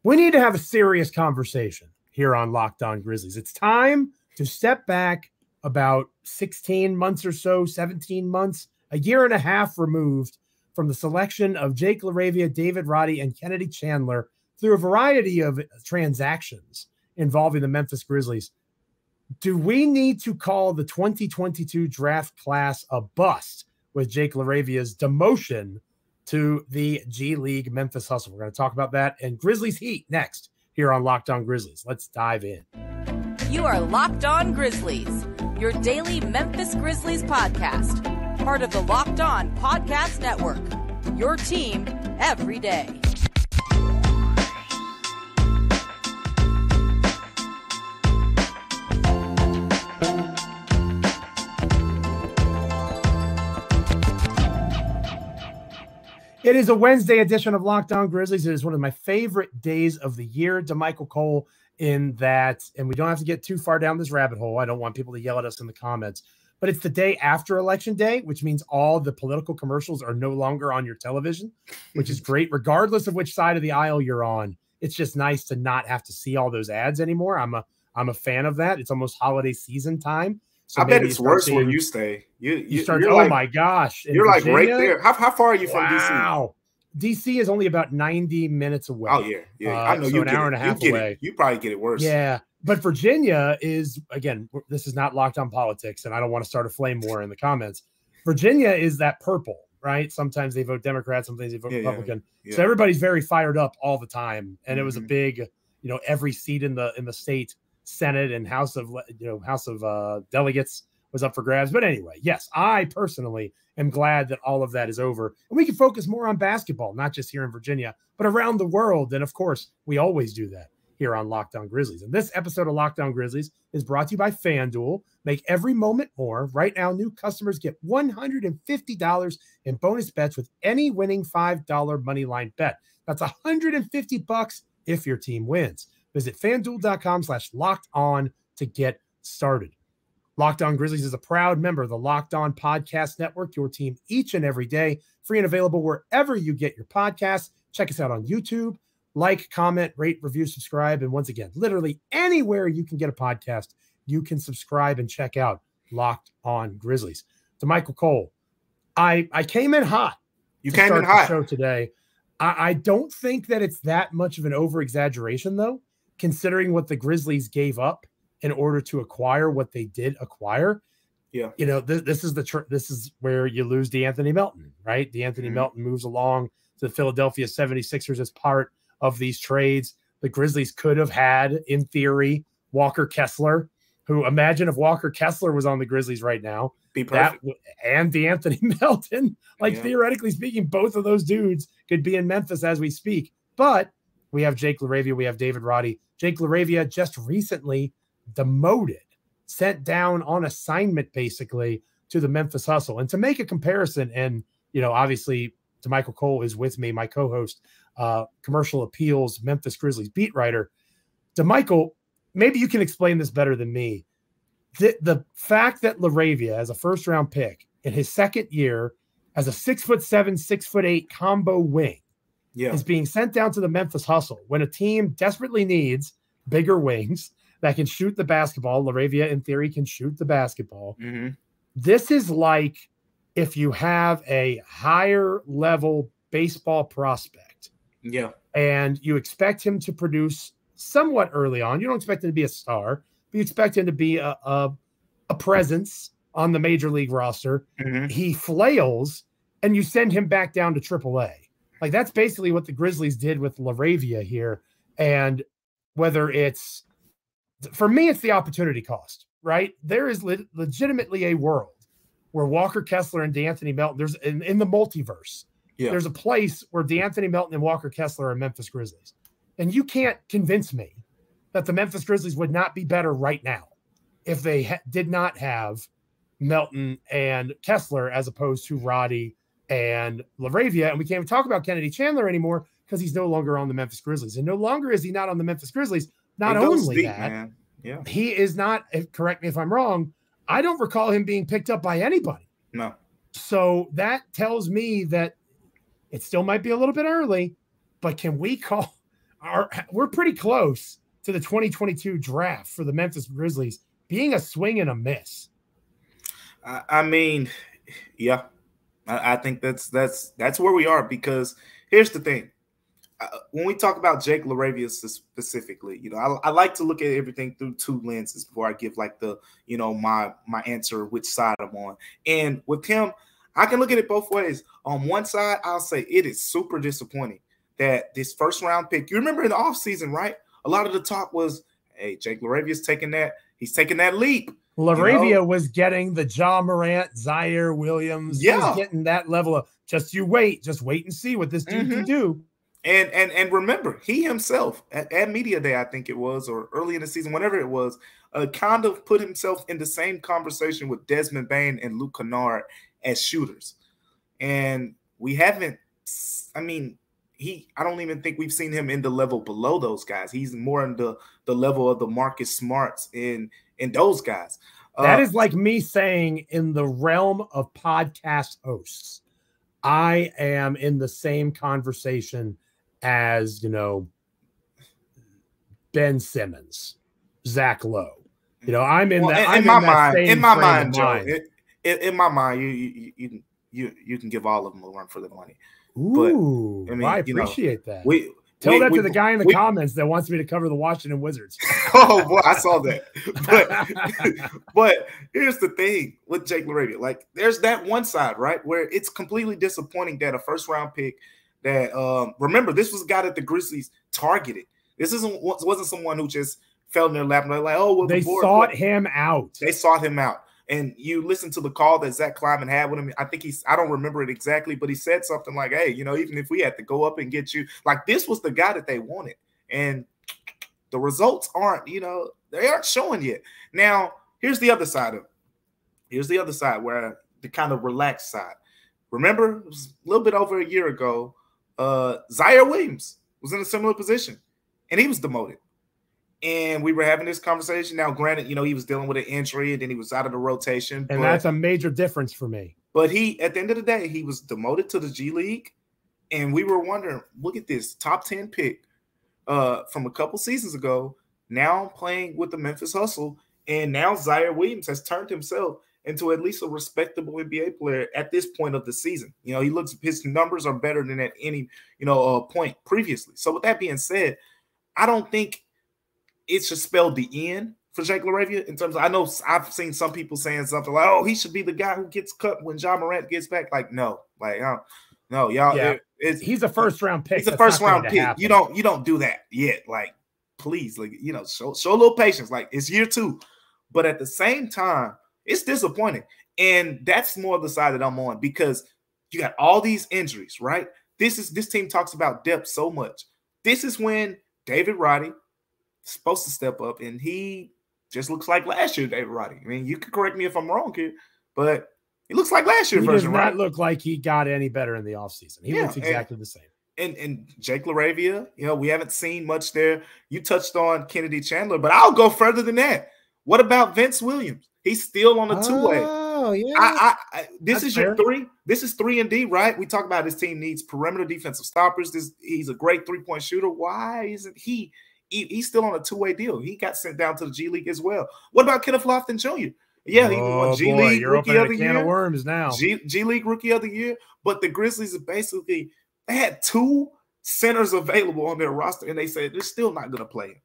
We need to have a serious conversation here on Locked On Grizzlies. It's time to step back about 16 months or so, 17 months, a year and a half removed from the selection of Jake LaRavia, David Roddy, and Kennedy Chandler through a variety of transactions involving the Memphis Grizzlies. Do we need to call the 2022 draft class a bust with Jake LaRavia's demotion to the G League Memphis Hustle? We're going to talk about that and Grizzlies Heat next here on Locked On Grizzlies. Let's dive in. You are Locked On Grizzlies, your daily Memphis Grizzlies podcast, part of the Locked On Podcast Network, your team every day. It is a Wednesday edition of Locked On Grizzlies. It is one of my favorite days of the year, Damichael Cole, in that, and we don't have to get too far down this rabbit hole. I don't want people to yell at us in the comments, but it's the day after Election Day, which means all the political commercials are no longer on your television, which is great, regardless of which side of the aisle you're on. It's just nice to not have to see all those ads anymore. I'm a fan of that. It's almost holiday season time. So I bet it's worse where you stay. You start. Oh like, my gosh! You're Virginia, like right there. How far are you from DC? Wow, DC is only about 90 minutes away. Oh yeah. I know, so you an hour and a half away. You probably get it worse. Yeah, but Virginia is, again, this is not Locked On Politics, and I don't want to start a flame war in the comments. Virginia is that purple, right? Sometimes they vote Democrat, sometimes they vote Republican. Yeah. So everybody's very fired up all the time, and it was a big, every seat in the state Senate and House of Delegates was up for grabs. But anyway, yes, I personally am glad that all of that is over and we can focus more on basketball, not just here in Virginia, but around the world. And of course, we always do that here on Locked On Grizzlies. And this episode of Locked On Grizzlies is brought to you by FanDuel. Make every moment more. Right now, new customers get $150 in bonus bets with any winning $5 moneyline bet. That's $150 if your team wins. Visit FanDuel.com/LockedOn to get started. Locked On Grizzlies is a proud member of the Locked On Podcast Network, your team each and every day, free and available wherever you get your podcasts. Check us out on YouTube. Like, comment, rate, review, subscribe. And once again, literally anywhere you can get a podcast, you can subscribe and check out Locked On Grizzlies. Damichael Cole, I came in hot. You came in hot. The show today. I don't think that it's that much of an over-exaggeration, though, considering what the Grizzlies gave up in order to acquire what they did acquire. Yeah. This is where you lose DeAnthony Melton, right? DeAnthony Melton moves along to the Philadelphia 76ers as part of these trades. The Grizzlies could have had, in theory, Walker Kessler, who, imagine if Walker Kessler was on the Grizzlies right now. Be perfect. And DeAnthony Melton. Theoretically speaking, both of those dudes could be in Memphis as we speak. But we have Jake LaRavia, we have David Roddy. Jake LaRavia just recently demoted, sent down on assignment basically to the Memphis Hustle. And to make a comparison, and obviously Damichael Cole is with me, my co-host, Commercial Appeals Memphis Grizzlies beat writer. Damichael, maybe you can explain this better than me. The fact that LaRavia, as a first-round pick in his second year as a 6'7", 6'8" combo wing, is being sent down to the Memphis Hustle when a team desperately needs bigger wings that can shoot the basketball. LaRavia, in theory, can shoot the basketball. This is like if you have a higher level baseball prospect. Yeah. And you expect him to produce somewhat early on. You don't expect him to be a star, but you expect him to be a presence on the major league roster. He flails and you send him back down to AAA. Like, that's basically what the Grizzlies did with LaRavia here. And whether it's, for me, it's the opportunity cost, right? There is legitimately a world where Walker Kessler and DeAnthony Melton, there's in the multiverse, there's a place where DeAnthony Melton and Walker Kessler are Memphis Grizzlies. And you can't convince me that the Memphis Grizzlies would not be better right now if they did not have Melton and Kessler as opposed to Roddy and LaRavia. And we can't even talk about Kennedy Chandler anymore because he's no longer on the Memphis Grizzlies. And no longer is he not on the Memphis Grizzlies. Not only that, he is not, correct me if I'm wrong, I don't recall him being picked up by anybody. No. So that tells me that it still might be a little bit early, but can we call we're pretty close to the 2022 draft for the Memphis Grizzlies being a swing and a miss. I mean, yeah, I think that's where we are, because here's the thing. When we talk about Jake LaRavia specifically, I like to look at everything through two lenses before I give like the, my answer, which side I'm on. And with him, I can look at it both ways. On one side, I'll say it is super disappointing that this first round pick, you remember in the offseason, right? A lot of the talk was, hey, Jake LaRavia's taking that. He's taking that leap. LaRavia was getting the Ja Morant, Zaire Williams. Yeah. He was getting that level of just wait and see what this dude can do. And remember, he himself at Media Day, I think it was, or early in the season, whenever it was, kind of put himself in the same conversation with Desmond Bane and Luke Kennard as shooters. And we haven't, I don't even think we've seen him in the level below those guys. He's more in the level of the Marcus Smarts and those guys. That is like me saying in the realm of podcast hosts, I am in the same conversation as, Ben Simmons, Zach Lowe. I'm in that. In my mind, Joe. In my mind, you can give all of them a run for the money. Ooh, but, I appreciate that. Tell that to the guy in the comments that wants me to cover the Washington Wizards. Oh boy, I saw that. But here's the thing with Jake LaRavia. Like, there's that one side, right, where it's completely disappointing that a first round pick that remember, this was a guy that the Grizzlies targeted. This wasn't someone who just fell in their lap and they're like, oh, well, they sought him out. They sought him out. And you listen to the call that Zach Kleiman had with him. I think I don't remember it exactly, but he said something like, hey, even if we had to go up and get you, like, this was the guy that they wanted. And the results aren't, they aren't showing yet. Now, here's the other side of it. Here's the other side, where the kind of relaxed side. Remember, it was a little bit over a year ago, Zaire Williams was in a similar position, and he was demoted. And we were having this conversation. Now, granted, he was dealing with an injury, and then he was out of the rotation. And that's a major difference for me. But at the end of the day, he was demoted to the G League. And we were wondering, look at this, top 10 pick from a couple seasons ago, now playing with the Memphis Hustle. And now Zaire Williams has turned himself into at least a respectable NBA player at this point of the season. His numbers are better than at any, point previously. So with that being said, I don't think it should spell the end for Jake LaRavia in terms of, I know I've seen some people saying something like, oh, he should be the guy who gets cut when Ja Morant gets back. Like, no, no, y'all. Yeah. He's a first round pick. He's a first round pick. You don't do that yet. Like, please, like, show a little patience. Like, it's year 2, but at the same time, it's disappointing. And that's more of the side that I'm on, because you got all these injuries, right? This team talks about depth so much. This is when David Roddy supposed to step up, and he just looks like last year David Roddy. I mean, you can correct me if I'm wrong here, but he looks like last year's version, right? He does not look like he got any better in the offseason. He looks exactly the same. And Jake LaRavia, we haven't seen much there. You touched on Kennedy Chandler, but I'll go further than that. What about Vince Williams? He's still on the two-way. Oh, yeah. This is your 3. This is 3-and-D, right? We talk about his team needs perimeter defensive stoppers. He's a great three-point shooter. Why isn't he? He's still on a two-way deal. He got sent down to the G League as well. What about Kenneth Lofton Jr.? Yeah, he won G League Rookie of the Year. Can of worms now. G League Rookie of the Year. But the Grizzlies are basically, they had 2 centers available on their roster, and they said they're still not going to play him.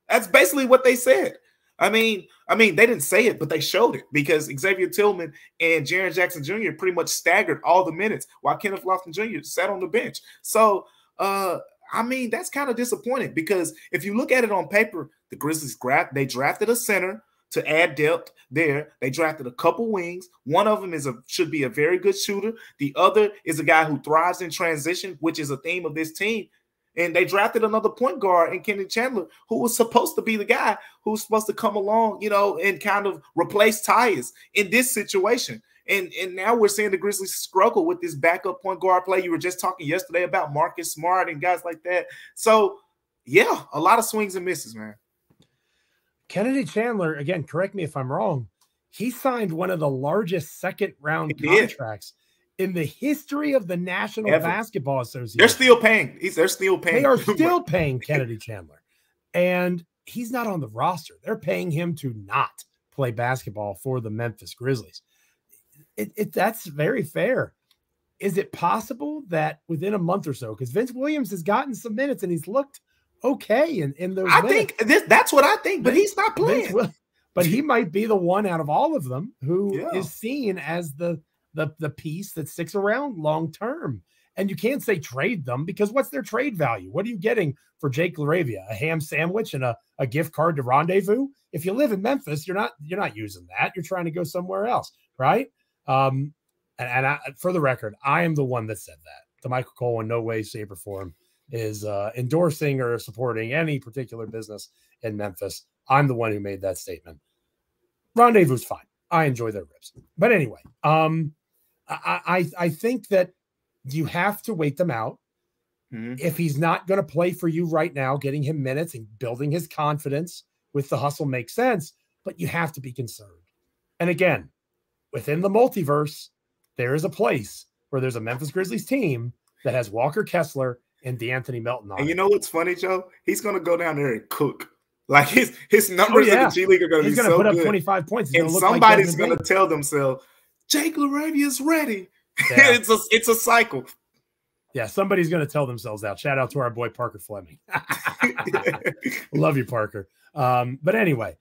That's basically what they said. I mean, they didn't say it, but they showed it, because Xavier Tillman and Jaren Jackson Jr. pretty much staggered all the minutes while Kenneth Lofton Jr. sat on the bench. So, that's kind of disappointing, because if you look at it on paper, the Grizzlies drafted a center to add depth there. They drafted a couple wings. One of them should be a very good shooter. The other is a guy who thrives in transition, which is a theme of this team. And they drafted another point guard in Kennedy Chandler, who was supposed to be the guy who's supposed to come along, and kind of replace Tyus in this situation. And now we're seeing the Grizzlies struggle with this backup point guard play. You were just talking yesterday about Marcus Smart and guys like that. So, yeah, a lot of swings and misses, man. Kennedy Chandler, again, correct me if I'm wrong, he signed one of the largest second-round contracts in the history of the National Basketball Association. They're still paying. They're still paying. They are still paying Kennedy Chandler. And he's not on the roster. They're paying him to not play basketball for the Memphis Grizzlies. That's very fair. Is it possible that within a month or so, because Vince Williams has gotten some minutes and he's looked okay in those minutes. That's what I think, but he's not playing. But he might be the one out of all of them who is seen as the piece that sticks around long term. And you can't say trade them, because what's their trade value? What are you getting for Jake LaRavia? A ham sandwich and a gift card to Rendezvous? If you live in Memphis, you're not using that. You're trying to go somewhere else, right? And for the record, I am the one that said that. Damichael Cole in no way, shape, or form is endorsing or supporting any particular business in Memphis. I'm the one who made that statement. Rendezvous is fine. I enjoy their ribs. But anyway, I think that you have to wait them out. Mm-hmm. If he's not going to play for you right now, getting him minutes and building his confidence with the hustle makes sense, but you have to be concerned. And again, within the multiverse, there is a place where there's a Memphis Grizzlies team that has Walker Kessler and DeAnthony Melton on. And you know what's funny, Joe? He's going to go down there and cook. Like his numbers in the G League are going to be so good. He's going to put up 25 points. And somebody's going to tell themselves, Jake LaRavia is ready. Yeah. It's a cycle. Yeah, somebody's going to tell themselves that. Shout out to our boy Parker Fleming. Love you, Parker. But anyway,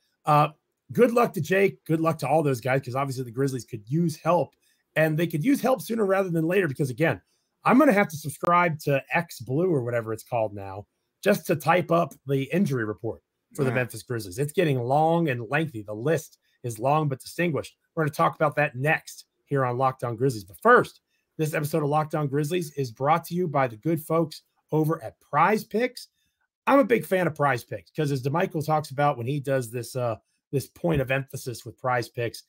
good luck to Jake. Good luck to all those guys, because obviously the Grizzlies could use help, and they could use help sooner rather than later, because, again, I'm going to have to subscribe to X Blue or whatever it's called now just to type up the injury report for the Memphis Grizzlies. It's getting long and lengthy. The list is long but distinguished. We're going to talk about that next here on Locked On Grizzlies. But first, this episode of Locked On Grizzlies is brought to you by the good folks over at Prize Picks. I'm a big fan of Prize Picks because, as Damichael talks about when he does this point of emphasis with Prize Picks,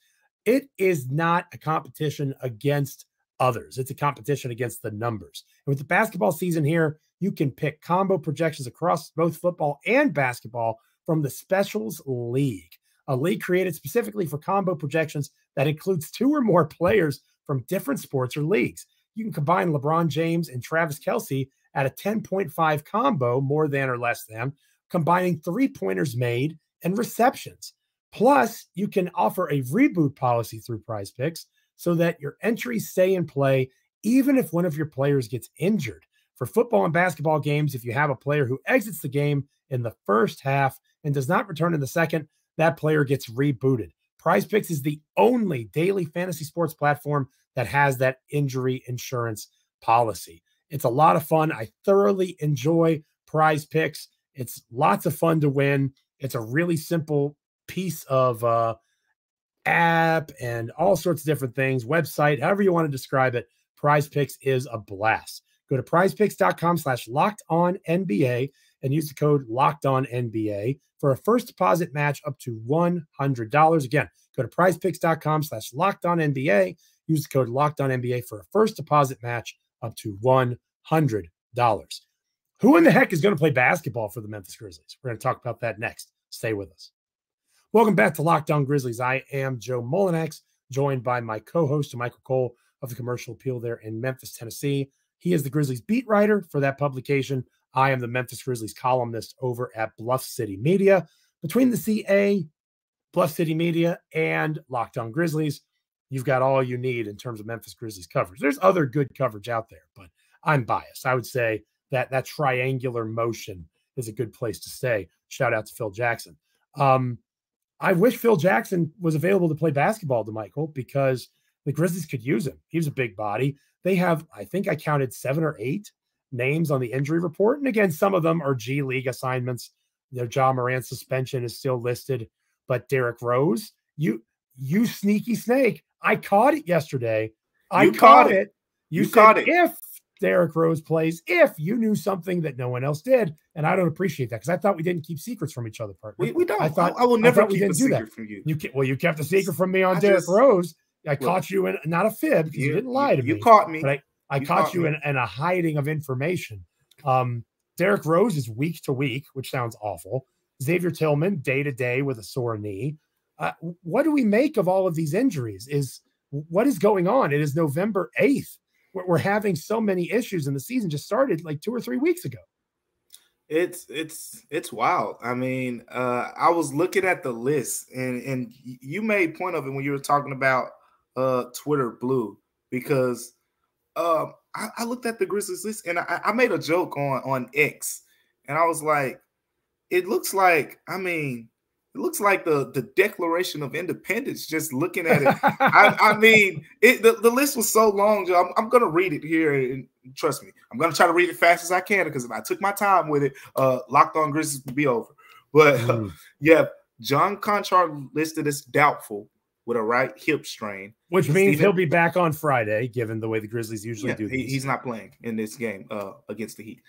it is not a competition against others. It's a competition against the numbers. And with the basketball season here, you can pick combo projections across both football and basketball from the Specials League, a league created specifically for combo projections that includes 2 or more players from different sports or leagues. You can combine LeBron James and Travis Kelce at a 10.5 combo, more than or less than, combining 3-pointers made and receptions. Plus, you can offer a reboot policy through Prize Picks so that your entries stay in play even if one of your players gets injured. For football and basketball games, if you have a player who exits the game in the first half and does not return in the second, that player gets rebooted. Prize Picks is the only daily fantasy sports platform that has that injury insurance policy. It's a lot of fun. I thoroughly enjoy Prize Picks. It's lots of fun to win. It's a really simple piece of app and all sorts of different things, website, however you want to describe it. Prize Picks is a blast. Go to prizepicks.com/LockedOnNBA and use the code LockedOnNBA for a first deposit match up to $100. Again, go to prizepicks.com/LockedOnNBA. Use the code LockedOnNBA for a first deposit match up to $100. Who in the heck is going to play basketball for the Memphis Grizzlies? We're going to talk about that next. Stay with us. Welcome back to Locked On Grizzlies. I am Joe Mullinax, joined by my co-host, Damichael Cole of the Commercial Appeal there in Memphis, Tennessee. He is the Grizzlies beat writer for that publication. I am the Memphis Grizzlies columnist over at Bluff City Media. Between the CA, Bluff City Media, and Locked On Grizzlies, you've got all you need in terms of Memphis Grizzlies coverage. There's other good coverage out there, but I'm biased. I would say that that triangular motion is a good place to stay. Shout out to Phil Jackson. I wish Phil Jackson was available to play basketball, Damichael, because the Grizzlies could use him. He's a big body. They have, I think I counted 7 or 8 names on the injury report. And again, some of them are G League assignments. Ja Morant's suspension is still listed. But Derrick Rose, you sneaky snake. I caught it yesterday. I caught it. You caught it. If Derrick Rose plays, if you knew something that no one else did, and I don't appreciate that because I thought we didn't keep secrets from each other, partner. We don't. I will never keep a secret from you. You kept a secret from me on Derrick Rose. I caught you in, not a fib, because you didn't lie to me. You caught me. But I caught you in a hiding of information. Derrick Rose is week to week, which sounds awful. Xavier Tillman, day to day with a sore knee. What do we make of all of these injuries? Is what is going on? It is November 8th. We're having so many issues, and the season just started like 2 or 3 weeks ago. It's wild. I mean, I was looking at the list, and you made point of it when you were talking about Twitter Blue, because I looked at the Grizzlies list, and I made a joke on X, and I was like, it looks like the Declaration of Independence, just looking at it. I mean, the list was so long, Joe. I'm going to read it here, and trust me, I'm going to try to read it fast as I can, because if I took my time with it, Locked On Grizzlies would be over. But yeah, John Conchar listed as doubtful with a right hip strain. Which means he'll be back on Friday, given the way the Grizzlies usually do this. He's not playing in this game against the Heat.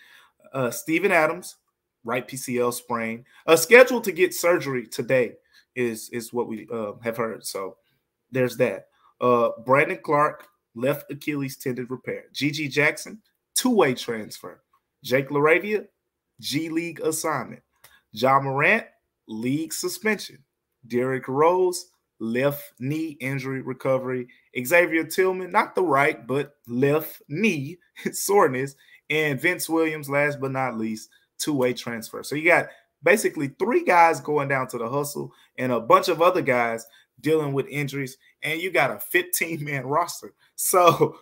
Steven Adams, right PCL sprain, scheduled to get surgery today is what we have heard. So there's that. Brandon Clark, left Achilles tendon repair. Gigi Jackson, two-way transfer. Jake LaRavia, G League assignment. John Morant, league suspension. Derrick Rose, left knee injury recovery. Xavier Tillman, not the right, but left knee soreness. And Vince Williams, last but not least, two-way transfer. So you got basically 3 guys going down to the hustle and a bunch of other guys dealing with injuries, and you got a 15-man roster. So,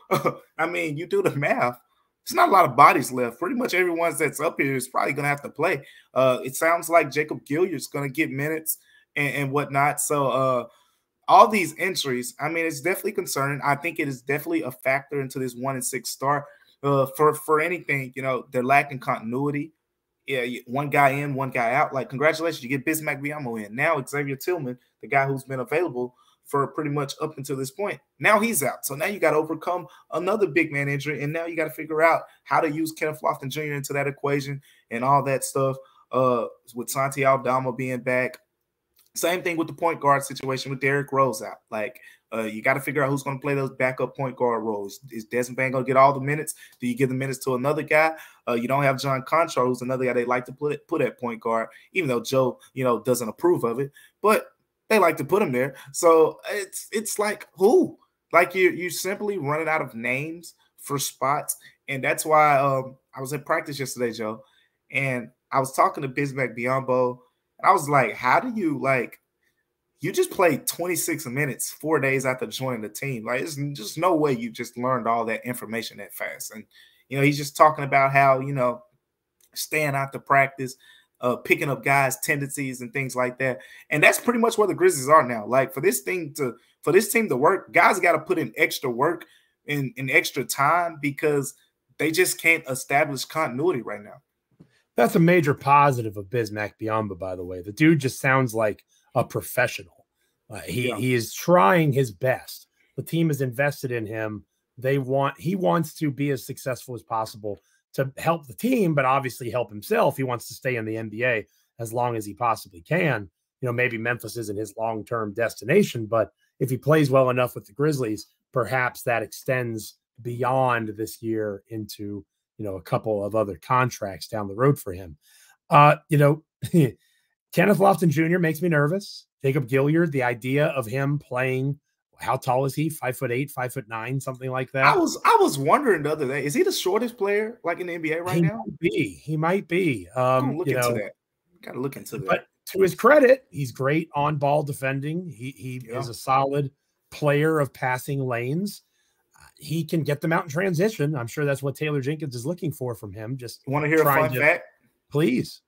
I mean, you do the math. There's not a lot of bodies left. Pretty much everyone that's up here is probably going to have to play. It sounds like Jacob Gilliard's going to get minutes and whatnot. So, all these injuries, I mean, it's definitely concerning. I think it is definitely a factor into this 1-6 start. For anything, you know, they're lacking continuity. Yeah, one guy in, one guy out. Like, congratulations, you get Bismack Biyombo in. Now Xavier Tillman, the guy who's been available for pretty much up until this point, now he's out. So now you got to overcome another big man injury, and now you got to figure out how to use Kenneth Lofton Jr. into that equation and all that stuff. With Santi Aldama being back, same thing with the point guard situation with Derrick Rose out. Like, you got to figure out who's going to play those backup point guard roles. Is Desmond Bane going to get all the minutes? Do you give the minutes to another guy? You don't have John Conchar, who's another guy they like to put at point guard, even though Joe, doesn't approve of it. But they like to put him there. So it's like, who? Like, you're simply running out of names for spots. And that's why I was at practice yesterday, Joe, and I was talking to Bismack Biyombo, and I was like, how do you, like, you just played 26 minutes 4 days after joining the team. Like, there's just no way you just learned all that information that fast. And, he's just talking about how, staying out to practice, picking up guys' tendencies and things like that. And that's pretty much where the Grizzlies are now. Like, for this team to work, guys got to put in extra work and extra time, because they just can't establish continuity right now. That's a major positive of Bismack Biyombo, by the way. The dude just sounds like a professional. He is trying his best. The team is invested in him. He wants to be as successful as possible to help the team, but obviously help himself. He wants to stay in the NBA as long as he possibly can. Maybe Memphis isn't his long-term destination, but if he plays well enough with the Grizzlies, perhaps that extends beyond this year into, a couple of other contracts down the road for him. Kenneth Lofton Jr. makes me nervous. Jacob Gilliard, the idea of him playing, how tall is he? 5'8", 5'9", something like that. I was wondering the other day, is he the shortest player like in the NBA right now? He might be. Look into that. Got to look into that. But to his credit, he's great on ball defending. He is a solid player of passing lanes. He can get them out in transition. I'm sure that's what Taylor Jenkins is looking for from him. Just want to hear a fun fact? Please.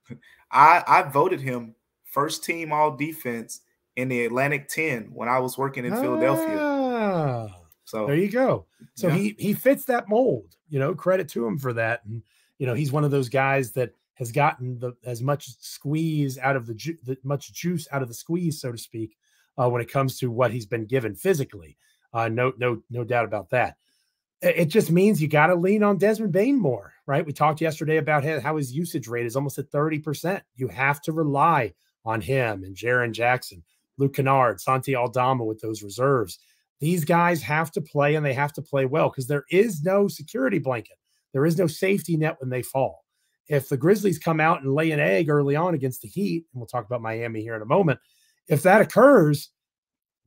I voted him first team all defense in the Atlantic 10 when I was working in Philadelphia. So there you go. So he fits that mold, credit to him for that. And, he's one of those guys that has gotten as much squeeze out of much juice out of the squeeze, so to speak, when it comes to what he's been given physically. No doubt about that. It just means you got to lean on Desmond Bane more, right? We talked yesterday about how his usage rate is almost at 30%. You have to rely on him and Jaren Jackson, Luke Kennard, Santi Aldama with those reserves. These guys have to play, and they have to play well, because there is no security blanket. There is no safety net when they fall. If the Grizzlies come out and lay an egg early on against the Heat, and we'll talk about Miami here in a moment, if that occurs,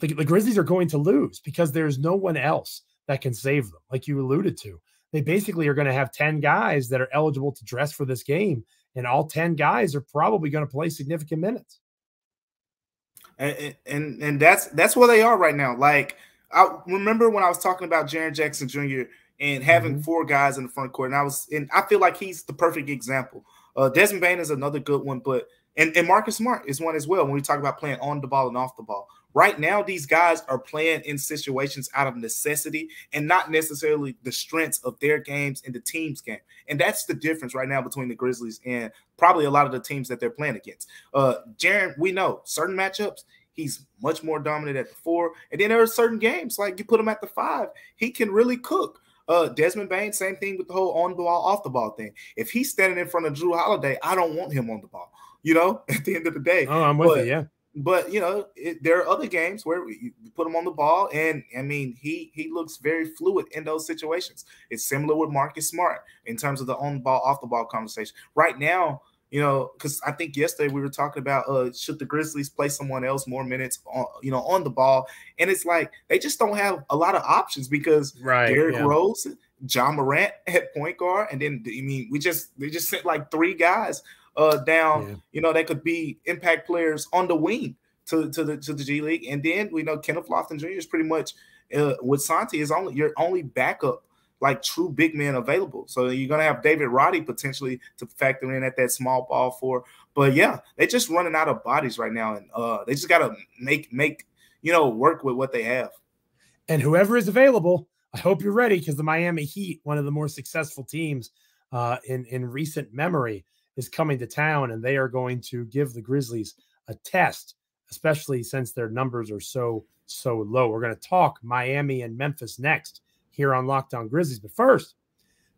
the Grizzlies are going to lose because there's no one else that can save them. Like you alluded to, they basically are going to have 10 guys that are eligible to dress for this game. And all 10 guys are probably going to play significant minutes. And that's where they are right now. Like, I remember when I was talking about Jaren Jackson Jr. and having 4 guys in the front court, and I feel like he's the perfect example. Desmond Bane is another good one, but and Marcus Smart is one as well when we talk about playing on the ball and off the ball. Right now, these guys are playing in situations out of necessity and not necessarily the strengths of their games and the team's game. And that's the difference right now between the Grizzlies and probably a lot of the teams that they're playing against. Jaren, we know certain matchups, he's much more dominant at the 4. And then there are certain games, like you put him at the 5, he can really cook. Desmond Bane, same thing with the whole on the ball, off the ball thing. If he's standing in front of Drew Holiday, I don't want him on the ball, at the end of the day. Oh, I'm with you, yeah. But, there are other games where you put him on the ball, and, I mean, he looks very fluid in those situations. It's similar with Marcus Smart in terms of the on-ball, off-the-ball conversation. Right now, because I think yesterday we were talking about should the Grizzlies play someone else more minutes on the ball, and it's like they just don't have a lot of options because Derrick Rose, John Morant at point guard, and then they just sent like 3 guys down. They could be impact players on the wing to the G League, and then we know Kenneth Lofton Jr. is pretty much with Santi is your only backup, like true big man available. So you're gonna have David Roddy potentially to factor in at that small ball 4. But yeah, they're just running out of bodies right now, and they just gotta make work with what they have. And whoever is available, I hope you're ready, because the Miami Heat, one of the more successful teams in recent memory, is coming to town, and they are going to give the Grizzlies a test, especially since their numbers are so low. We're going to talk Miami and Memphis next here on Locked On Grizzlies. But first,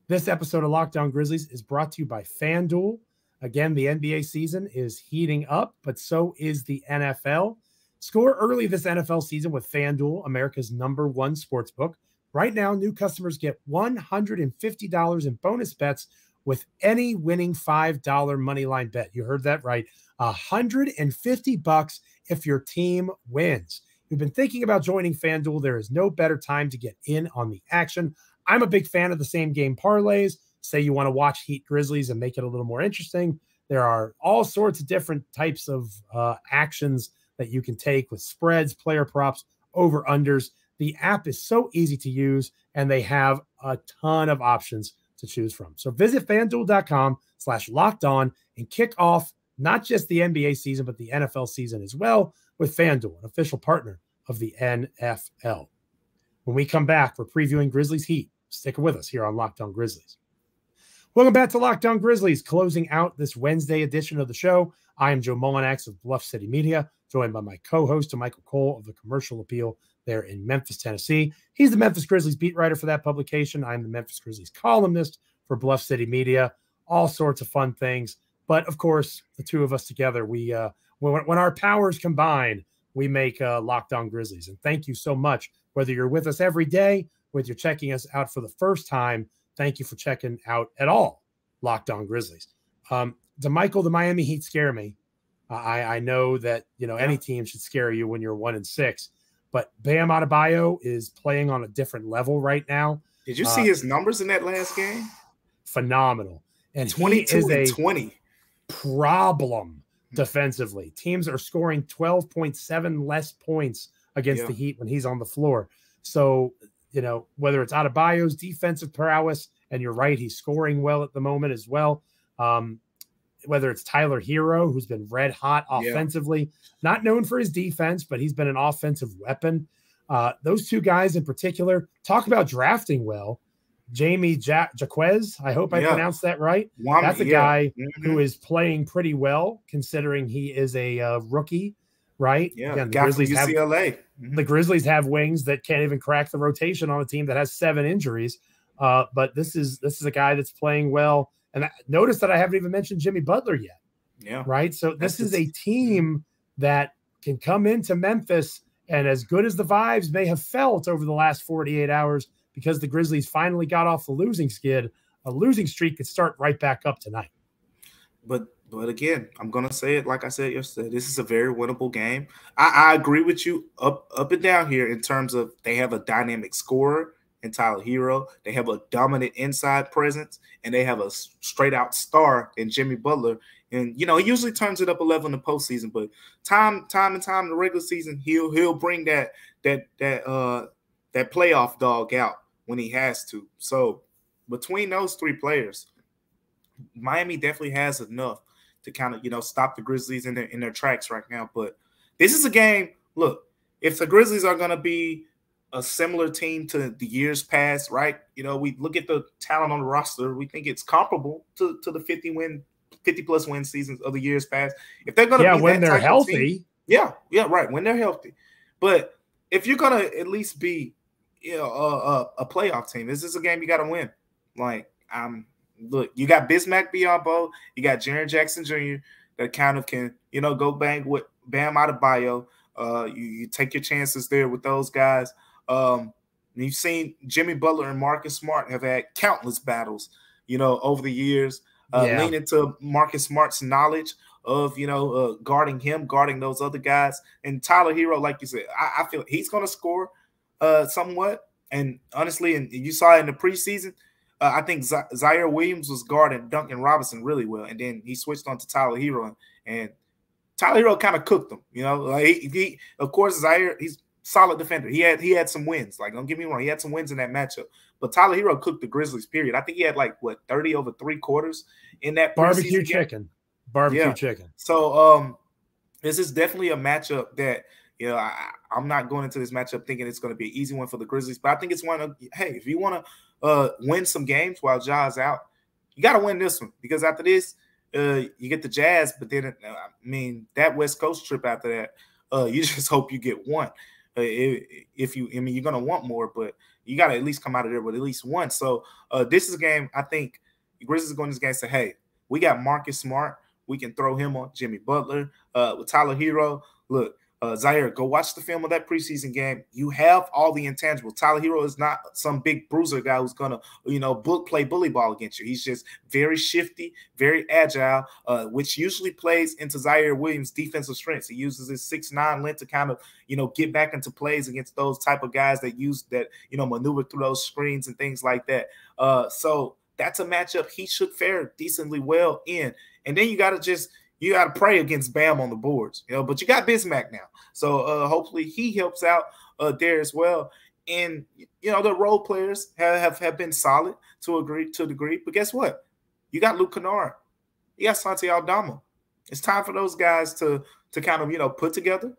this episode of Locked On Grizzlies is brought to you by FanDuel. Again, the NBA season is heating up, but so is the NFL. Score early this NFL season with FanDuel, America's #1 sportsbook. Right now, new customers get $150 in bonus bets with any winning $5 moneyline bet. You heard that right. $150 if your team wins. You've been thinking about joining FanDuel. There is no better time to get in on the action. I'm a big fan of the same game parlays. Say you want to watch Heat Grizzlies and make it a little more interesting. There are all sorts of different types of actions that you can take with spreads, player props, over-unders. The app is so easy to use, and they have a ton of options to choose from. So visit FanDuel.com/lockedon and kick off not just the NBA season, but the NFL season as well with FanDuel, an official partner of the NFL. When we come back, we're previewing Grizzlies Heat. Stick with us here on Locked On Grizzlies. Welcome back to Locked On Grizzlies, closing out this Wednesday edition of the show. I am Joe Mullinax of Bluff City Media, joined by my co-host, Damichael Cole of the Commercial Appeal there in Memphis, Tennessee. He's the Memphis Grizzlies beat writer for that publication. I'm the Memphis Grizzlies columnist for Bluff City Media. All sorts of fun things. But, of course, the two of us together, we when our powers combine, we make Locked On Grizzlies. And thank you so much, whether you're with us every day, whether you're checking us out for the first time. Thank you for checking out at all Locked On Grizzlies. Damichael, the Miami Heat scare me. I know that any team should scare you when you're 1-6. But Bam Adebayo is playing on a different level right now. Did you see his numbers in that last game? Phenomenal. And 22 and 20. Problem defensively. Teams are scoring 12.7 less points against the Heat when he's on the floor. So, whether it's Adebayo's defensive prowess, and you're right, he's scoring well at the moment as well. Whether it's Tyler Hero, who's been red hot offensively, not known for his defense, but he's been an offensive weapon. Those two guys in particular, talk about drafting well. Jamie Jaquez, I hope I pronounced that right. That's a guy who is playing pretty well, considering he is a rookie, right? Yeah, again, the Grizzlies UCLA. The Grizzlies have wings that can't even crack the rotation on a team that has 7 injuries. But this is a guy that's playing well. And notice that I haven't even mentioned Jimmy Butler yet. Yeah. Right. So this is a team that can come into Memphis, and as good as the vibes may have felt over the last 48 hours, because the Grizzlies finally got off the losing skid, a losing streak could start right back up tonight. But But again, I'm gonna say it like I said yesterday. This is a very winnable game. I agree with you up and down here in terms of they have a dynamic scorer in Tyler Hero. They have a dominant inside presence, and they have a straight out star in Jimmy Butler. And he usually turns it up a level in the postseason, but time in the regular season, he'll bring that playoff dog out when he has to. So between those three players, Miami definitely has enough to kind of, stop the Grizzlies in their tracks right now. But this is a game. Look, if the Grizzlies are going to be a similar team to the years past, right? We look at the talent on the roster. We think it's comparable to the 50-plus win seasons of the years past. If they're going to be when they're healthy. Team, right. When they're healthy. But if you're going to at least be, a playoff team, this is a game you got to win. Look, you got Bismack Biyombo, you got Jaren Jackson Jr. that kind of can, go bang with Bam Adebayo. You take your chances there with those guys. You've seen Jimmy Butler and Marcus Smart have had countless battles, over the years. Lean into Marcus Smart's knowledge of, guarding him, guarding those other guys. And Tyler Hero, like you said, I feel he's going to score somewhat. And honestly, and you saw it in the preseason, I think Zaire Williams was guarding Duncan Robinson really well, and then he switched on to Tyler Hero, and Tyler Hero kind of cooked him. He of course Zaire, he's a solid defender. He had some wins. Don't get me wrong, he had some wins in that matchup. But Tyler Hero cooked the Grizzlies. Period. I think he had 30 over 3 quarters in that barbecue chicken. Chicken. So this is definitely a matchup that I'm not going into this matchup thinking it's going to be an easy one for the Grizzlies, but I think it's one of if you want to win some games while Ja's out, you got to win this one, because after this, you get the Jazz, but then that West Coast trip after that, you just hope you get one. You're going to want more, but you got to at least come out of there with at least one. So this is a game I think the Grizzlies are going to this game and say, hey, we got Marcus Smart, we can throw him on Jimmy Butler with Tyler Hero. Look. Zaire, go watch the film of that preseason game. You have all the intangibles. Tyler Hero is not some big bruiser guy who's going to play bully ball against you. He's just very shifty, very agile, which usually plays into Zaire Williams' defensive strengths. He uses his 6'9" length to kind of, get back into plays against those type of guys that maneuver through those screens and things like that. So that's a matchup he should fare decently well in. And then you got to pray against Bam on the boards, but you got Bismack now. So hopefully he helps out there as well. And, the role players have been solid to a degree. But guess what? You got Luke Kennard. You got Santi Aldama. It's time for those guys to kind of, put together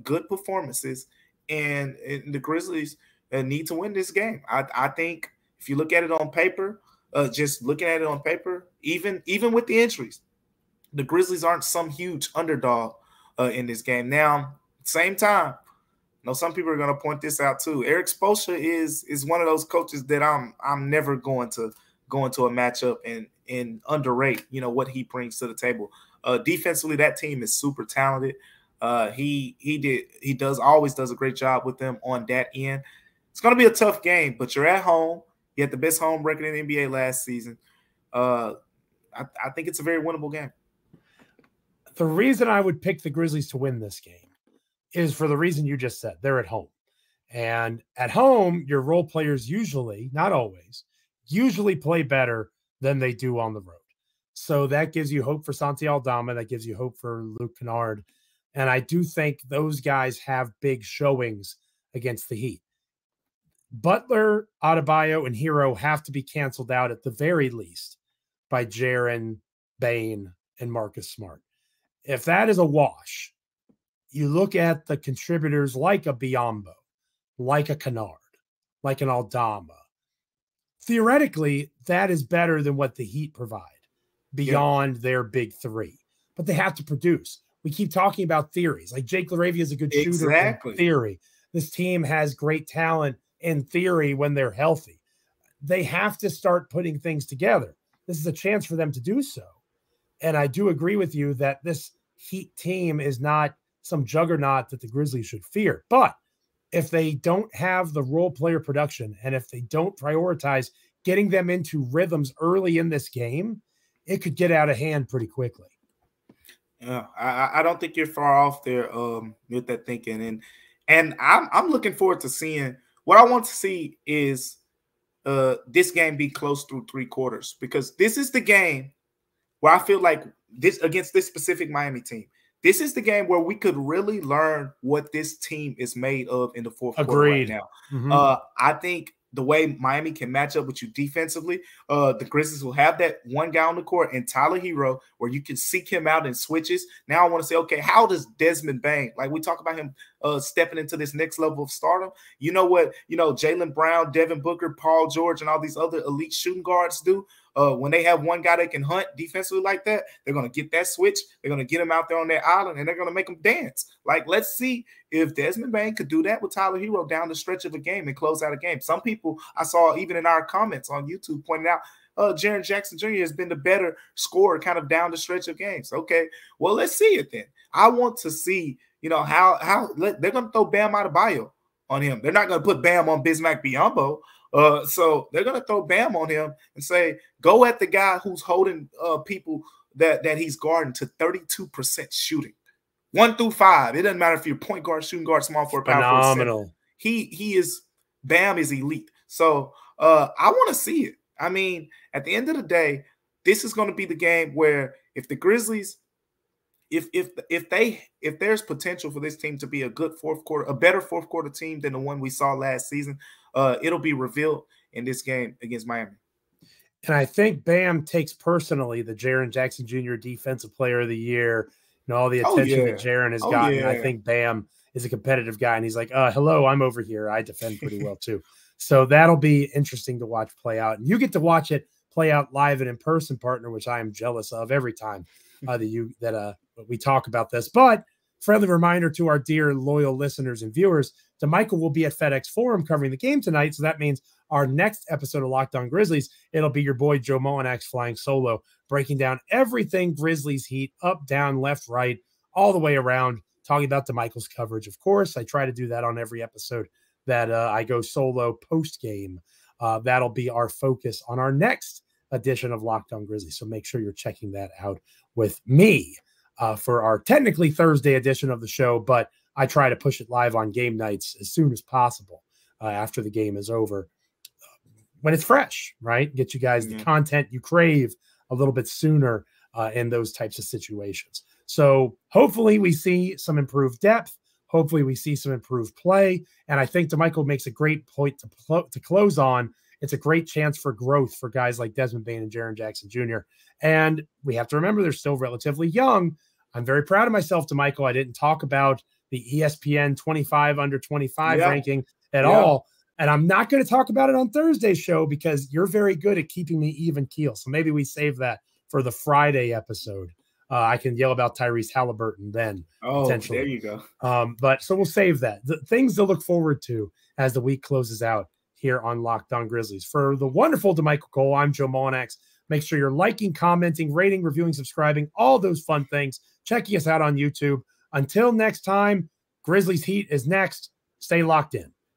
good performances. And the Grizzlies need to win this game. I think if you look at it on paper, just looking at it on paper, even with the injuries, the Grizzlies aren't some huge underdog in this game. Now, same time, some people are going to point this out too. Eric Spoelstra is one of those coaches that I'm never going to go into a matchup and underrate, what he brings to the table. Defensively, that team is super talented. He always does a great job with them on that end. It's going to be a tough game, but you're at home. You had the best home record in the NBA last season. I think it's a very winnable game. The reason I would pick the Grizzlies to win this game is for the reason you just said. They're at home. And at home, your role players usually, not always, play better than they do on the road. So that gives you hope for Santi Aldama. That gives you hope for Luke Kennard. And I do think those guys have big showings against the Heat. Butler, Adebayo, and Hero have to be canceled out at the very least by Jaren, Bane, and Marcus Smart. If that is a wash, you look at the contributors like a Biyombo, like a Kennard, like an Aldama. Theoretically, that is better than what the Heat provide beyond their big three. But they have to produce. We keep talking about theories. Like Jake LaRavia is a good shooter in theory. This team has great talent in theory when they're healthy. They have to start putting things together. This is a chance for them to do so. And I do agree with you that this Heat team is not some juggernaut that the Grizzlies should fear. But if they don't have the role player production and if they don't prioritize getting them into rhythms early in this game, it could get out of hand pretty quickly. Yeah, I don't think you're far off there with that thinking. And I'm looking forward to seeing what I want to see is this game be close through 3 quarters, because this is the game where I feel like this against this specific Miami team. This is the game where we could really learn what this team is made of in the fourth quarter right now. I think the way Miami can match up with you defensively, the Grizzlies will have that one guy on the court and Tyler Hero where you can seek him out in switches. Now I want to say, okay, how does Desmond Bane, like we talk about him stepping into this next level of stardom? You know what, Jaylen Brown, Devin Booker, Paul George, and all these other elite shooting guards do? When they have one guy that can hunt defensively like that, they're going to get that switch. They're going to get him out there on their island, and they're going to make him dance. Like, let's see if Desmond Bane could do that with Tyler Hero down the stretch of a game and close out a game. Some people I saw even in our comments on YouTube pointed out, Jaren Jackson Jr. has been the better scorer kind of down the stretch of games. Okay, well, let's see it then. I want to see, how they're going to throw Bam Adebayo on him. They're not going to put Bam on Bismack Biyombo. So they're going to throw Bam on him and say, go at the guy who's holding people that he's guarding to 32% shooting. 1 through 5. It doesn't matter if you're point guard, shooting guard, small forward, power forward. Phenomenal. He is, Bam is elite. So I want to see it. I mean, at the end of the day, this is going to be the game where if the Grizzlies, if there's potential for this team to be a good fourth quarter, a better fourth quarter team than the one we saw last season, it'll be revealed in this game against Miami. And I think Bam takes personally the Jaren Jackson Jr. Defensive Player of the Year, all the attention that Jaren has gotten. Yeah. I think Bam is a competitive guy, and he's like, hello, I'm over here. I defend pretty well too. So that'll be interesting to watch play out. And you get to watch it play out live and in person, partner, which I am jealous of every time that we talk about this. But friendly reminder to our dear loyal listeners and viewers, Damichael will be at FedEx Forum covering the game tonight. So that means our next episode of Locked On Grizzlies, it'll be your boy Joe Mullinax flying solo, breaking down everything Grizzlies Heat, up, down, left, right, all the way around, talking about Damichael's coverage. Of course, I try to do that on every episode that I go solo post-game. That'll be our focus on our next edition of Locked On Grizzlies. So make sure you're checking that out with me for our technically Thursday edition of the show, but I try to push it live on game nights as soon as possible after the game is over when it's fresh, right? Get you guys the content you crave a little bit sooner in those types of situations. So hopefully we see some improved depth. Hopefully we see some improved play. And I think Damichael makes a great point to close on. It's a great chance for growth for guys like Desmond Bane and Jaren Jackson Jr. And we have to remember they're still relatively young. I'm very proud of myself, Damichael. I didn't talk about the ESPN 25 under 25 ranking at all. And I'm not going to talk about it on Thursday's show because you're very good at keeping me even keel. So maybe we save that for the Friday episode. I can yell about Tyrese Halliburton then. Oh, potentially. There you go. But so we'll save that. The things to look forward to as the week closes out here on Locked On Grizzlies. For the wonderful Damichael Cole, I'm Joe Mullinax. Make sure you're liking, commenting, rating, reviewing, subscribing, all those fun things. Checking us out on YouTube. Until next time, Grizzlies Heat is next. Stay locked in.